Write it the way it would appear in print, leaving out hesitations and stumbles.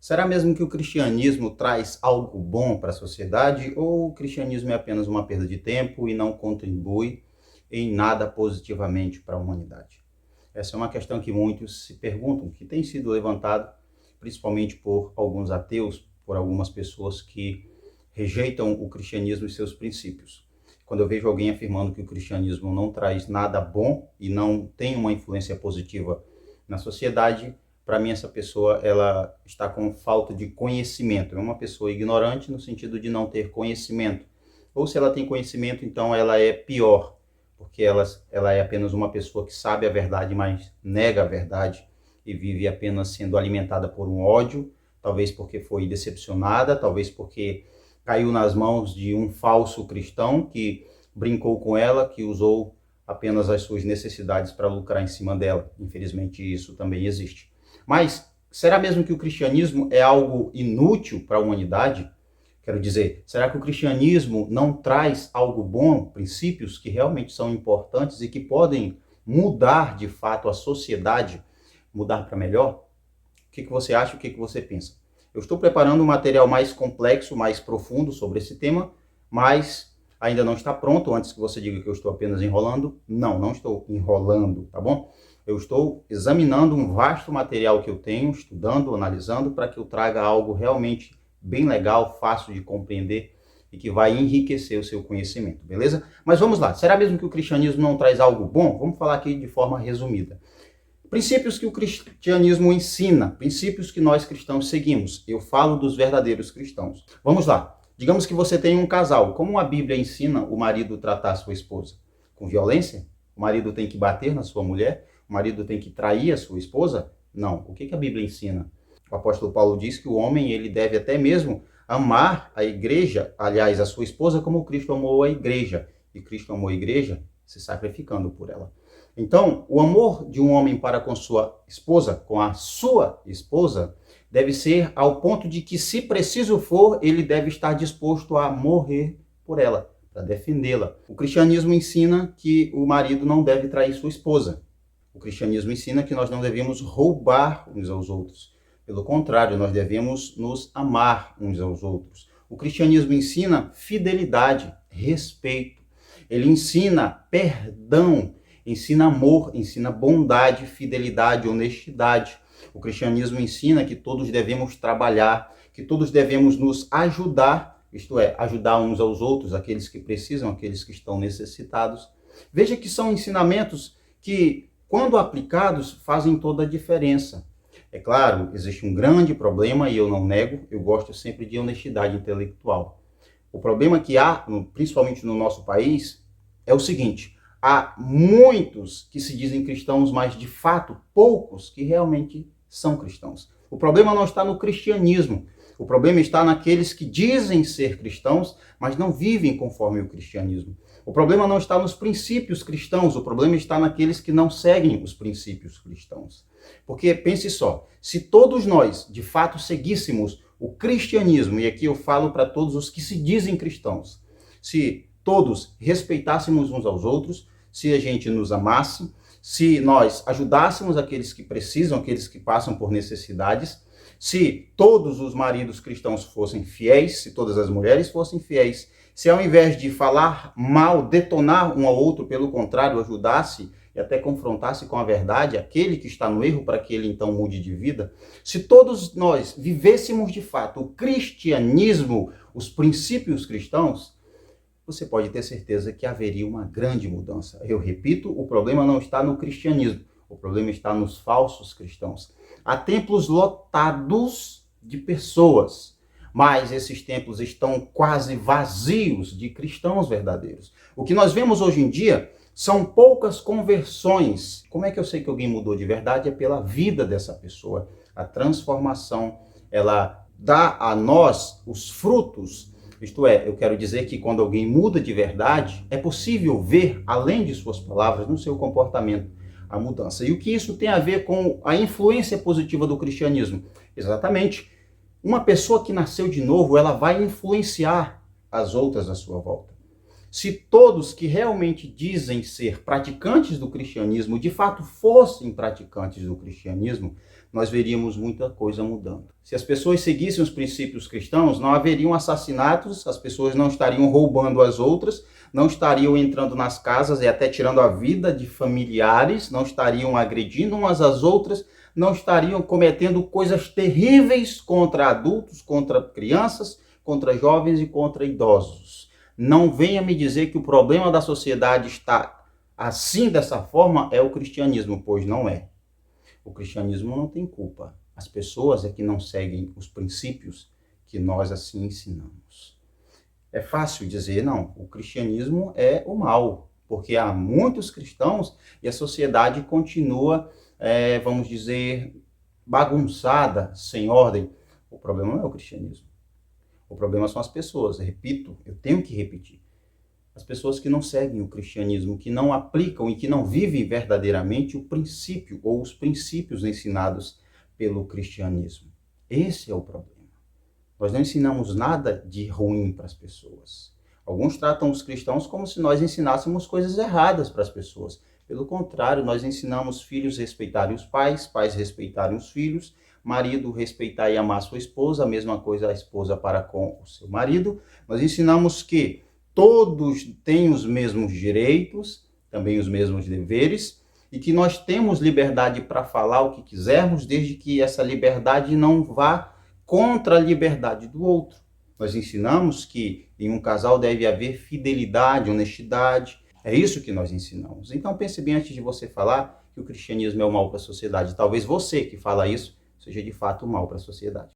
Será mesmo que o cristianismo traz algo bom para a sociedade ou o cristianismo é apenas uma perda de tempo e não contribui em nada positivamente para a humanidade? Essa é uma questão que muitos se perguntam, que tem sido levantado principalmente por alguns ateus, por algumas pessoas que rejeitam o cristianismo e seus princípios. Quando eu vejo alguém afirmando que o cristianismo não traz nada bom e não tem uma influência positiva na sociedade, para mim essa pessoa ela está com falta de conhecimento. É uma pessoa ignorante no sentido de não ter conhecimento. Ou se ela tem conhecimento, então ela é pior, porque ela é apenas uma pessoa que sabe a verdade, mas nega a verdade e vive apenas sendo alimentada por um ódio, talvez porque foi decepcionada, talvez porque caiu nas mãos de um falso cristão que brincou com ela, que usou apenas as suas necessidades para lucrar em cima dela. Infelizmente isso também existe. Mas será mesmo que o cristianismo é algo inútil para a humanidade? Quero dizer, será que o cristianismo não traz algo bom, princípios que realmente são importantes e que podem mudar de fato a sociedade, mudar para melhor? O que você acha? O que você pensa? Eu estou preparando um material mais complexo, mais profundo sobre esse tema, mas ainda não está pronto. Antes que você diga que eu estou apenas enrolando, não estou enrolando, tá bom? Eu estou examinando um vasto material que eu tenho, estudando, analisando, para que eu traga algo realmente bem legal, fácil de compreender e que vai enriquecer o seu conhecimento, beleza? Mas vamos lá, será mesmo que o cristianismo não traz algo bom? Vamos falar aqui de forma resumida. Princípios que o cristianismo ensina, princípios que nós cristãos seguimos. Eu falo dos verdadeiros cristãos. Vamos lá. Digamos que você tem um casal. Como a Bíblia ensina o marido tratar a sua esposa? Com violência? O marido tem que bater na sua mulher? O marido tem que trair a sua esposa? Não. O que a Bíblia ensina? O apóstolo Paulo diz que o homem ele deve até mesmo amar a igreja, aliás, a sua esposa, como Cristo amou a igreja. E Cristo amou a igreja se sacrificando por ela. Então, o amor de um homem para com sua esposa, com a sua esposa, deve ser ao ponto de que, se preciso for, ele deve estar disposto a morrer por ela, para defendê-la. O cristianismo ensina que o marido não deve trair sua esposa. O cristianismo ensina que nós não devemos roubar uns aos outros. Pelo contrário, nós devemos nos amar uns aos outros. O cristianismo ensina fidelidade, respeito. Ele ensina perdão, ensina amor, ensina bondade, fidelidade, honestidade. O cristianismo ensina que todos devemos trabalhar, que todos devemos nos ajudar, isto é, ajudar uns aos outros, aqueles que precisam, aqueles que estão necessitados. Veja que são ensinamentos que, quando aplicados, fazem toda a diferença. É claro, existe um grande problema, e eu não nego, eu gosto sempre de honestidade intelectual. O problema que há, principalmente no nosso país, é o seguinte: há muitos que se dizem cristãos, mas de fato poucos que realmente são cristãos. O problema não está no cristianismo. O problema está naqueles que dizem ser cristãos, mas não vivem conforme o cristianismo. O problema não está nos princípios cristãos, o problema está naqueles que não seguem os princípios cristãos. Porque pense só, se todos nós de fato seguíssemos o cristianismo, e aqui eu falo para todos os que se dizem cristãos, se todos respeitássemos uns aos outros, se a gente nos amasse, se nós ajudássemos aqueles que precisam, aqueles que passam por necessidades, se todos os maridos cristãos fossem fiéis, se todas as mulheres fossem fiéis, se ao invés de falar mal, detonar um ao outro, pelo contrário, ajudasse e até confrontasse com a verdade aquele que está no erro para que ele então mude de vida, se todos nós vivêssemos de fato o cristianismo, os princípios cristãos, você pode ter certeza que haveria uma grande mudança. Eu repito, o problema não está no cristianismo, o problema está nos falsos cristãos. Há templos lotados de pessoas, mas esses templos estão quase vazios de cristãos verdadeiros. O que nós vemos hoje em dia são poucas conversões. Como é que eu sei que alguém mudou de verdade? É pela vida dessa pessoa. A transformação, ela dá a nós os frutos. Isto é, eu quero dizer que quando alguém muda de verdade, é possível ver, além de suas palavras, no seu comportamento, a mudança. E o que isso tem a ver com a influência positiva do cristianismo? Exatamente. Uma pessoa que nasceu de novo, ela vai influenciar as outras à sua volta. Se todos que realmente dizem ser praticantes do cristianismo, de fato fossem praticantes do cristianismo, nós veríamos muita coisa mudando. Se as pessoas seguissem os princípios cristãos, não haveriam assassinatos, as pessoas não estariam roubando as outras, não estariam entrando nas casas e até tirando a vida de familiares, não estariam agredindo umas às outras, não estariam cometendo coisas terríveis contra adultos, contra crianças, contra jovens e contra idosos. Não venha me dizer que o problema da sociedade está assim, dessa forma, é o cristianismo, pois não é. O cristianismo não tem culpa. As pessoas é que não seguem os princípios que nós assim ensinamos. É fácil dizer, não, o cristianismo é o mal, porque há muitos cristãos e a sociedade continua, vamos dizer, bagunçada, sem ordem. O problema não é o cristianismo. O problema são as pessoas. Repito, eu tenho que repetir. As pessoas que não seguem o cristianismo, que não aplicam e que não vivem verdadeiramente o princípio ou os princípios ensinados pelo cristianismo. Esse é o problema. Nós não ensinamos nada de ruim para as pessoas. Alguns tratam os cristãos como se nós ensinássemos coisas erradas para as pessoas. Pelo contrário, nós ensinamos filhos a respeitarem os pais, pais respeitarem os filhos, marido respeitar e amar sua esposa, a mesma coisa a esposa para com o seu marido. Nós ensinamos que todos têm os mesmos direitos, também os mesmos deveres, e que nós temos liberdade para falar o que quisermos, desde que essa liberdade não vá contra a liberdade do outro. Nós ensinamos que em um casal deve haver fidelidade, honestidade. É isso que nós ensinamos. Então pense bem antes de você falar que o cristianismo é o mal para a sociedade. Talvez você que fala isso seja de fato o mal para a sociedade.